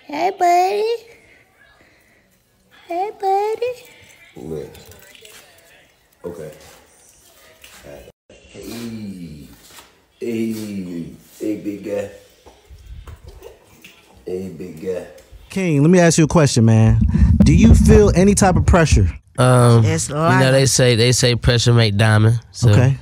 Hey, buddy. Hey, buddy. Look. Okay. Hey. Hey. Hey, big guy. Hey, big guy. King, let me ask you a question, man. Do you feel any type of pressure? It's You know, they say pressure make diamond. So Okay.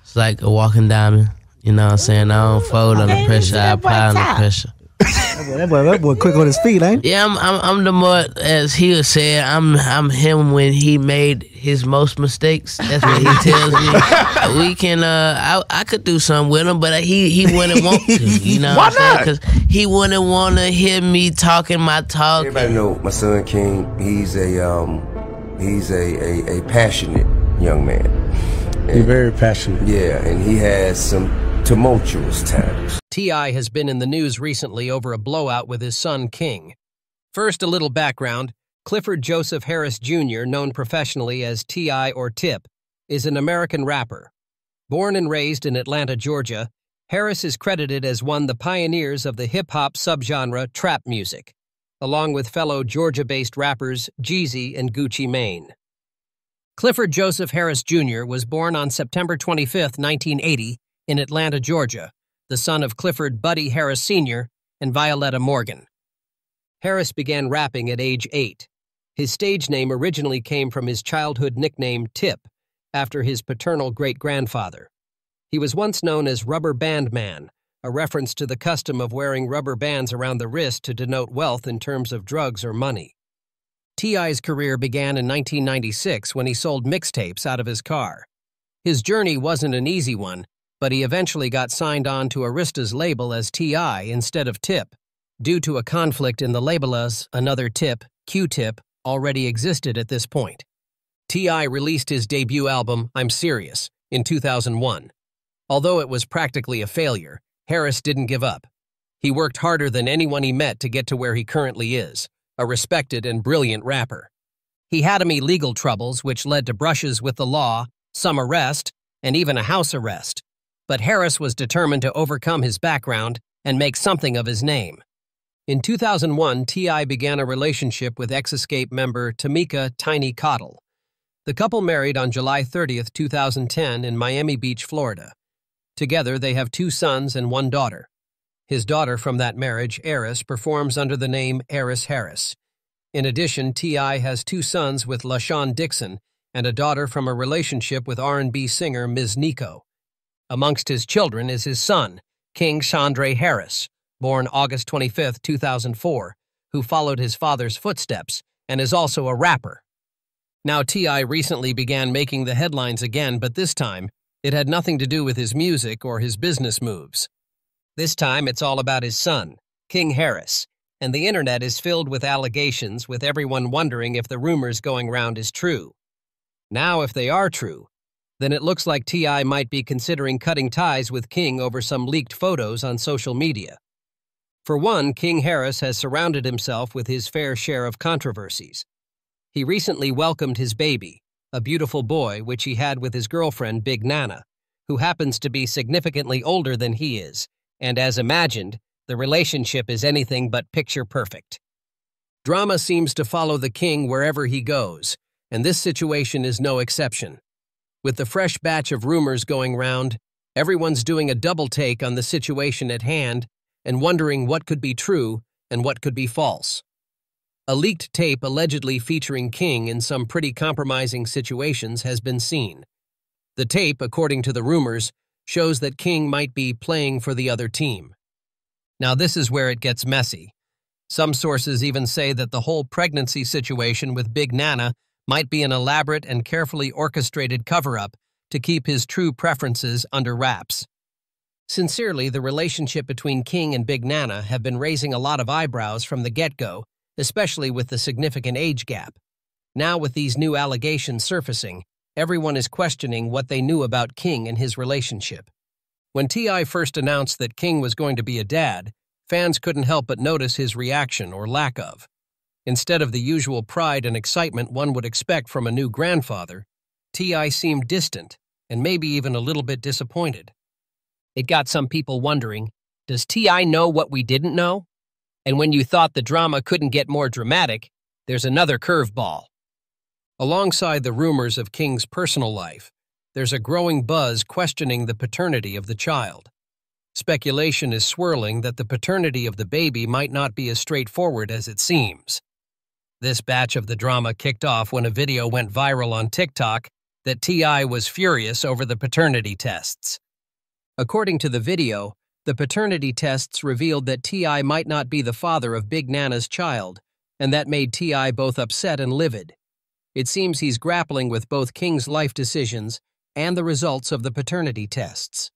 it's like a walking diamond. You know what I'm saying? I don't fold under pressure. I apply under pressure. That boy quick on his feet, ain't he? Yeah, I'm the more, as he was saying, I'm him when he made his most mistakes. That's what he tells me. We can, I could do something with him, but he wouldn't want to. You know Why what I'm not? saying? Because he wouldn't want to hear me talking my talk. Everybody know my son King. He's a passionate young man. You're very passionate. Yeah, and he has some tumultuous times. T.I. has been in the news recently over a blowout with his son, King. First, a little background. Clifford Joseph Harris Jr., known professionally as T.I. or Tip, is an American rapper. Born and raised in Atlanta, Georgia, Harris is credited as one of the pioneers of the hip-hop subgenre trap music, along with fellow Georgia-based rappers Jeezy and Gucci Mane. Clifford Joseph Harris Jr. was born on September 25, 1980, in Atlanta, Georgia, the son of Clifford Buddy Harris Sr. and Violetta Morgan. Harris began rapping at age 8. His stage name originally came from his childhood nickname Tip, after his paternal great-grandfather. He was once known as Rubber Band Man, a reference to the custom of wearing rubber bands around the wrist to denote wealth in terms of drugs or money. T.I.'s career began in 1996 when he sold mixtapes out of his car. His journey wasn't an easy one, but he eventually got signed on to Arista's label as T.I. instead of Tip, due to a conflict in the label as another Tip, Q-Tip, already existed at this point. T.I. released his debut album, I'm Serious, in 2001. Although it was practically a failure, Harris didn't give up. He worked harder than anyone he met to get to where he currently is, a respected and brilliant rapper. He had illegal troubles which led to brushes with the law, some arrest, and even a house arrest. But Harris was determined to overcome his background and make something of his name. In 2001, T.I. began a relationship with ex-Escape member Tamika Tiny Cottle. The couple married on July 30, 2010 in Miami Beach, Florida. Together, they have 2 sons and 1 daughter. His daughter from that marriage, Eris, performs under the name Eris Harris. In addition, T.I. has 2 sons with LaShawn Dixon and a daughter from a relationship with R&B singer Ms. Nico. Amongst his children is his son, King Chandre Harris, born August 25, 2004, who followed his father's footsteps and is also a rapper. Now, T.I. recently began making the headlines again, but this time, it had nothing to do with his music or his business moves. This time, it's all about his son, King Harris, and the internet is filled with allegations, with everyone wondering if the rumors going round is true. Now, if they are true, then it looks like T.I. might be considering cutting ties with King over some leaked photos on social media. For one, King Harris has surrounded himself with his fair share of controversies. He recently welcomed his baby, a beautiful boy which he had with his girlfriend Big Nana, who happens to be significantly older than he is, and as imagined, the relationship is anything but picture perfect. Drama seems to follow the king wherever he goes, and this situation is no exception. With the fresh batch of rumors going round, everyone's doing a double take on the situation at hand and wondering what could be true and what could be false. A leaked tape allegedly featuring King in some pretty compromising situations has been seen. The tape, according to the rumors, shows that King might be playing for the other team. Now this is where it gets messy. Some sources even say that the whole pregnancy situation with Big Nana might be an elaborate and carefully orchestrated cover-up to keep his true preferences under wraps. Sincerely, the relationship between King and Big Nana have been raising a lot of eyebrows from the get-go, especially with the significant age gap. Now with these new allegations surfacing, everyone is questioning what they knew about King and his relationship. When T.I. first announced that King was going to be a dad, fans couldn't help but notice his reaction or lack of. Instead of the usual pride and excitement one would expect from a new grandfather, T.I. seemed distant and maybe even a little bit disappointed. It got some people wondering, does T.I. know what we didn't know? And when you thought the drama couldn't get more dramatic, there's another curveball. Alongside the rumors of King's personal life, there's a growing buzz questioning the paternity of the child. Speculation is swirling that the paternity of the baby might not be as straightforward as it seems. This batch of the drama kicked off when a video went viral on TikTok that T.I. was furious over the paternity tests. According to the video, the paternity tests revealed that T.I. might not be the father of Big Nana's child, and that made T.I. both upset and livid. It seems he's grappling with both King's life decisions and the results of the paternity tests.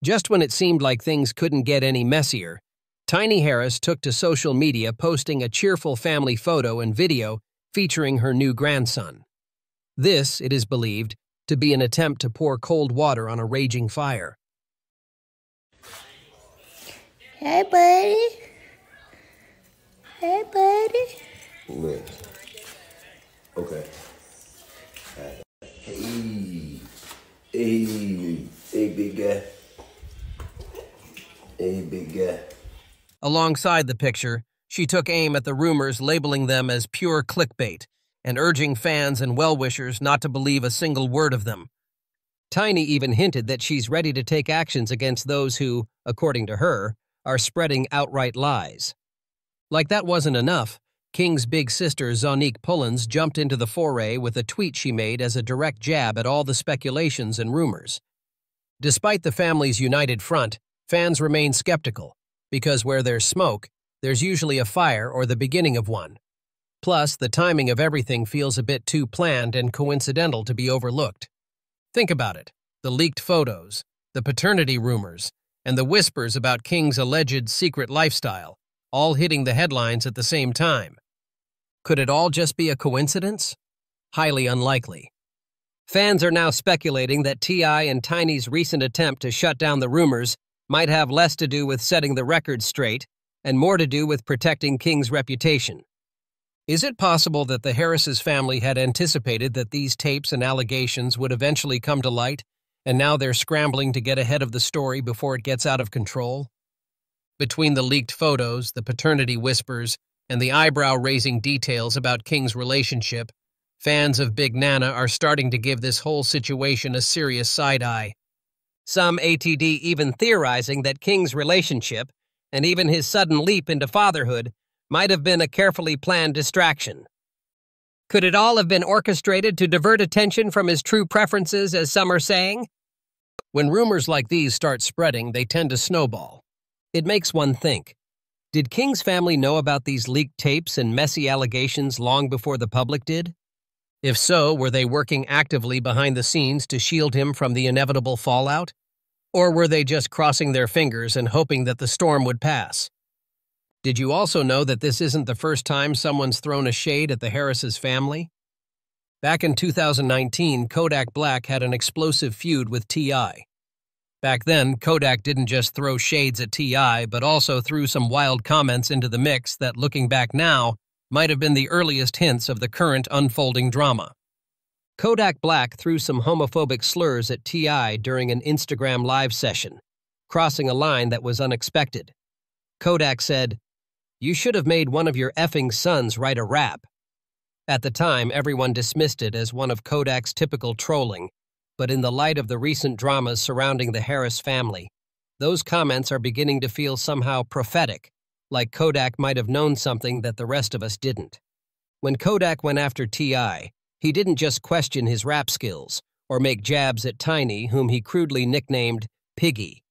Just when it seemed like things couldn't get any messier, Tiny Harris took to social media posting a cheerful family photo and video featuring her new grandson. This, it is believed, to be an attempt to pour cold water on a raging fire. Hey, buddy. Hey, buddy. Look. Okay. Hey. Hey. Hey, big guy. Hey, big guy. Alongside the picture, she took aim at the rumors, labeling them as pure clickbait and urging fans and well-wishers not to believe a single word of them. Tiny even hinted that she's ready to take actions against those who, according to her, are spreading outright lies. Like that wasn't enough, King's big sister Zonique Pullins jumped into the foray with a tweet she made as a direct jab at all the speculations and rumors. Despite the family's united front, fans remain skeptical, because where there's smoke, there's usually a fire or the beginning of one. Plus, the timing of everything feels a bit too planned and coincidental to be overlooked. Think about it: the leaked photos, the paternity rumors, and the whispers about King's alleged secret lifestyle, all hitting the headlines at the same time. Could it all just be a coincidence? Highly unlikely. Fans are now speculating that T.I. and Tiny's recent attempt to shut down the rumors might have less to do with setting the record straight and more to do with protecting King's reputation. Is it possible that the Harris' family had anticipated that these tapes and allegations would eventually come to light, and now they're scrambling to get ahead of the story before it gets out of control? Between the leaked photos, the paternity whispers, and the eyebrow-raising details about King's relationship, fans of Big Nana are starting to give this whole situation a serious side-eye. Some ATD even theorizing that King's relationship, and even his sudden leap into fatherhood, might have been a carefully planned distraction. Could it all have been orchestrated to divert attention from his true preferences, as some are saying? When rumors like these start spreading, they tend to snowball. It makes one think, did King's family know about these leaked tapes and messy allegations long before the public did? If so, were they working actively behind the scenes to shield him from the inevitable fallout? Or were they just crossing their fingers and hoping that the storm would pass? Did you also know that this isn't the first time someone's thrown a shade at the Harris' family? Back in 2019, Kodak Black had an explosive feud with T.I. Back then, Kodak didn't just throw shades at T.I., but also threw some wild comments into the mix that, looking back now, might have been the earliest hints of the current unfolding drama. Kodak Black threw some homophobic slurs at T.I. during an Instagram live session, crossing a line that was unexpected. Kodak said, "You should have made one of your effing sons write a rap." At the time, everyone dismissed it as one of Kodak's typical trolling, but in the light of the recent dramas surrounding the Harris family, those comments are beginning to feel somehow prophetic, like Kodak might have known something that the rest of us didn't. When Kodak went after T.I., he didn't just question his rap skills or make jabs at Tiny, whom he crudely nicknamed Piggy.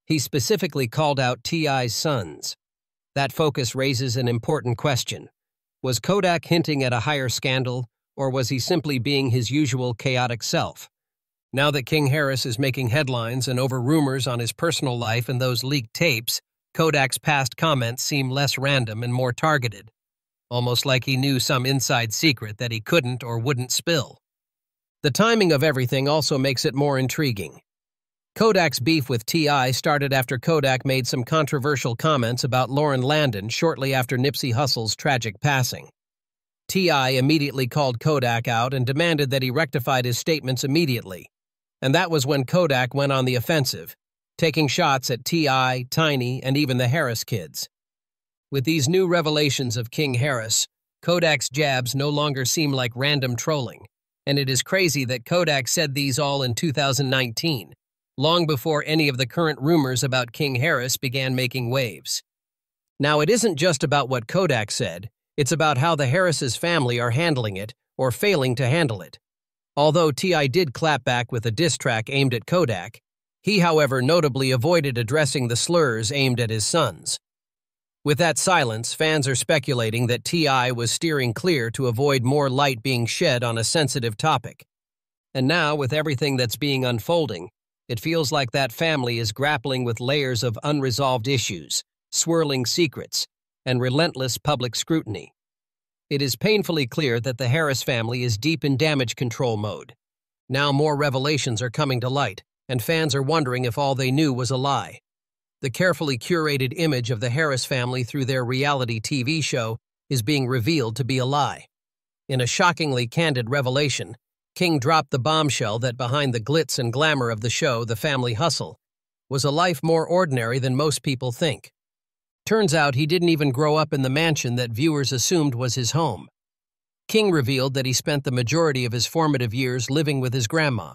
He specifically called out T.I.'s sons. That focus raises an important question. Was Kodak hinting at a higher scandal, or was he simply being his usual chaotic self? Now that King Harris is making headlines and over rumors on his personal life and those leaked tapes, Kodak's past comments seem less random and more targeted, almost like he knew some inside secret that he couldn't or wouldn't spill. The timing of everything also makes it more intriguing. Kodak's beef with T.I. started after Kodak made some controversial comments about Lauren Landon shortly after Nipsey Hussle's tragic passing. T.I. immediately called Kodak out and demanded that he rectified his statements immediately. And that was when Kodak went on the offensive, taking shots at T.I., Tiny, and even the Harris kids. With these new revelations of King Harris, Kodak's jabs no longer seem like random trolling, and it is crazy that Kodak said these all in 2019, long before any of the current rumors about King Harris began making waves. Now, it isn't just about what Kodak said, it's about how the Harris's family are handling it or failing to handle it. Although T.I. did clap back with a diss track aimed at Kodak, he, however, notably avoided addressing the slurs aimed at his sons. With that silence, fans are speculating that T.I. was steering clear to avoid more light being shed on a sensitive topic. And now, with everything that's being unfolding, it feels like that family is grappling with layers of unresolved issues, swirling secrets, and relentless public scrutiny. It is painfully clear that the Harris family is deep in damage control mode. Now more revelations are coming to light, and fans are wondering if all they knew was a lie. The carefully curated image of the Harris family through their reality TV show is being revealed to be a lie. In a shockingly candid revelation, King dropped the bombshell that behind the glitz and glamour of the show, The Family Hustle, was a life more ordinary than most people think. Turns out he didn't even grow up in the mansion that viewers assumed was his home. King revealed that he spent the majority of his formative years living with his grandma.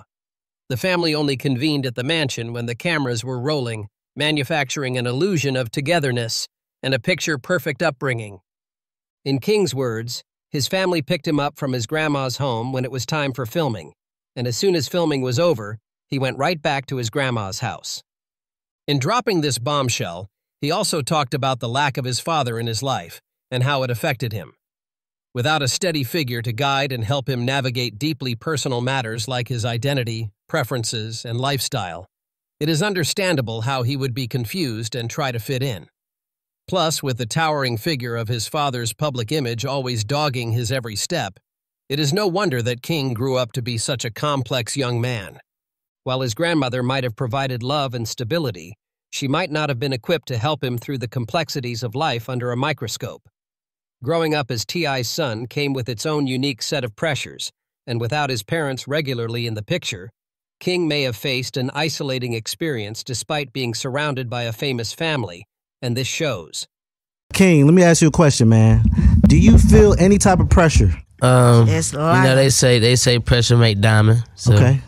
The family only convened at the mansion when the cameras were rolling, manufacturing an illusion of togetherness and a picture-perfect upbringing. In King's words, his family picked him up from his grandma's home when it was time for filming, and as soon as filming was over, he went right back to his grandma's house. In dropping this bombshell, he also talked about the lack of his father in his life and how it affected him. Without a steady figure to guide and help him navigate deeply personal matters like his identity, preferences, and lifestyle, it is understandable how he would be confused and try to fit in. Plus, with the towering figure of his father's public image always dogging his every step, it is no wonder that King grew up to be such a complex young man. While his grandmother might have provided love and stability, she might not have been equipped to help him through the complexities of life under a microscope. Growing up as T.I.'s son came with its own unique set of pressures, and without his parents regularly in the picture, King may have faced an isolating experience despite being surrounded by a famous family, and this shows. King, let me ask you a question, man. Do you feel any type of pressure? It's You know, they say pressure make diamond. So Okay.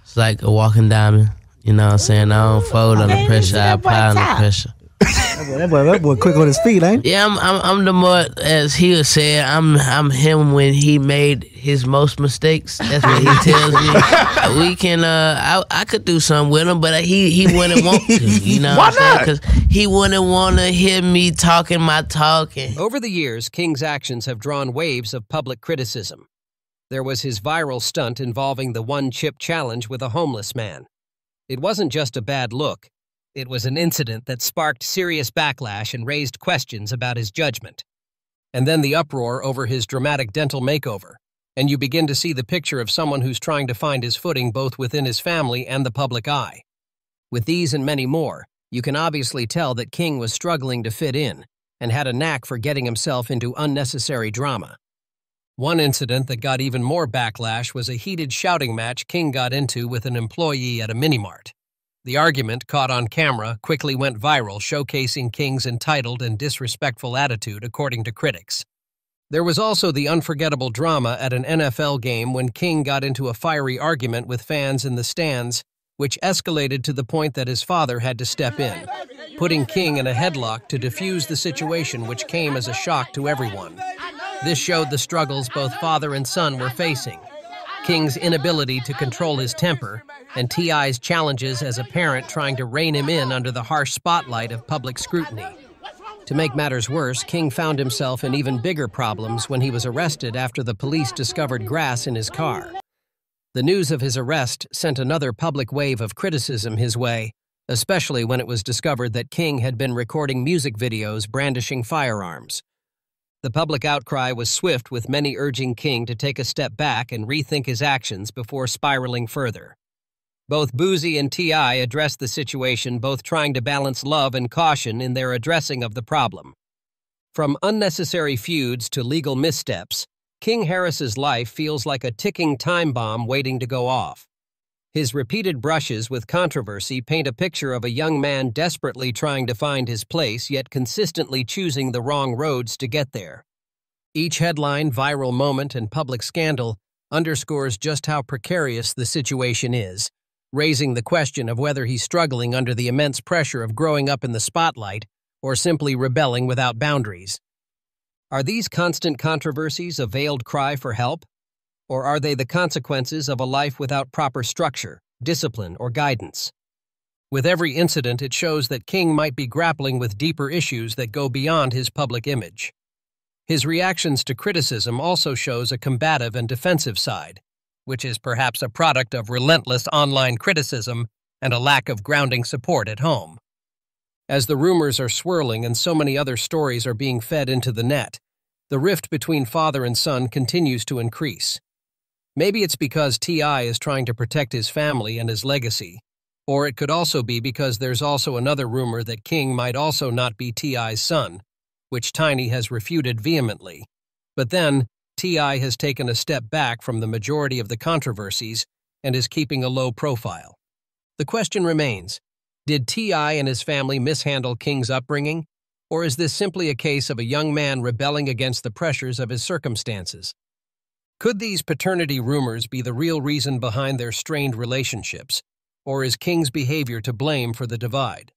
it's like a walking diamond. You know what I'm saying? I don't fold under pressure, I apply under pressure. That boy quick on his feet, ain't he? Yeah, I'm the more, as he was saying, I'm him when he made his most mistakes. That's what he tells me. We can, I could do something with him, but he wouldn't want to. You know what I'm saying? Because he wouldn't want to hear me talking my talk. Over the years, King's actions have drawn waves of public criticism. There was his viral stunt involving the one-chip challenge with a homeless man. It wasn't just a bad look. It was an incident that sparked serious backlash and raised questions about his judgment. And then the uproar over his dramatic dental makeover, and you begin to see the picture of someone who's trying to find his footing both within his family and the public eye. With these and many more, you can obviously tell that King was struggling to fit in and had a knack for getting himself into unnecessary drama. One incident that got even more backlash was a heated shouting match King got into with an employee at a mini-mart. The argument, caught on camera, quickly went viral, showcasing King's entitled and disrespectful attitude, according to critics. There was also the unforgettable drama at an NFL game when King got into a fiery argument with fans in the stands, which escalated to the point that his father had to step in, putting King in a headlock to defuse the situation, which came as a shock to everyone. This showed the struggles both father and son were facing, King's inability to control his temper, and T.I.'s challenges as a parent trying to rein him in under the harsh spotlight of public scrutiny. To make matters worse, King found himself in even bigger problems when he was arrested after the police discovered grass in his car. The news of his arrest sent another public wave of criticism his way, especially when it was discovered that King had been recording music videos brandishing firearms. The public outcry was swift, with many urging King to take a step back and rethink his actions before spiraling further. Both Boozy and T.I. addressed the situation, both trying to balance love and caution in their addressing of the problem. From unnecessary feuds to legal missteps, King Harris's life feels like a ticking time bomb waiting to go off. His repeated brushes with controversy paint a picture of a young man desperately trying to find his place yet consistently choosing the wrong roads to get there. Each headline, viral moment, and public scandal underscores just how precarious the situation is, raising the question of whether he's struggling under the immense pressure of growing up in the spotlight or simply rebelling without boundaries. Are these constant controversies a veiled cry for help? Or are they the consequences of a life without proper structure, discipline, or guidance? With every incident, it shows that King might be grappling with deeper issues that go beyond his public image. His reactions to criticism also shows a combative and defensive side, which is perhaps a product of relentless online criticism and a lack of grounding support at home. As the rumors are swirling and so many other stories are being fed into the net, the rift between father and son continues to increase. Maybe it's because T.I. is trying to protect his family and his legacy, or it could also be because there's also another rumor that King might also not be T.I.'s son, which Tiny has refuted vehemently. But then, T.I. has taken a step back from the majority of the controversies and is keeping a low profile. The question remains, did T.I. and his family mishandle King's upbringing, or is this simply a case of a young man rebelling against the pressures of his circumstances? Could these paternity rumors be the real reason behind their strained relationships, or is King's behavior to blame for the divide?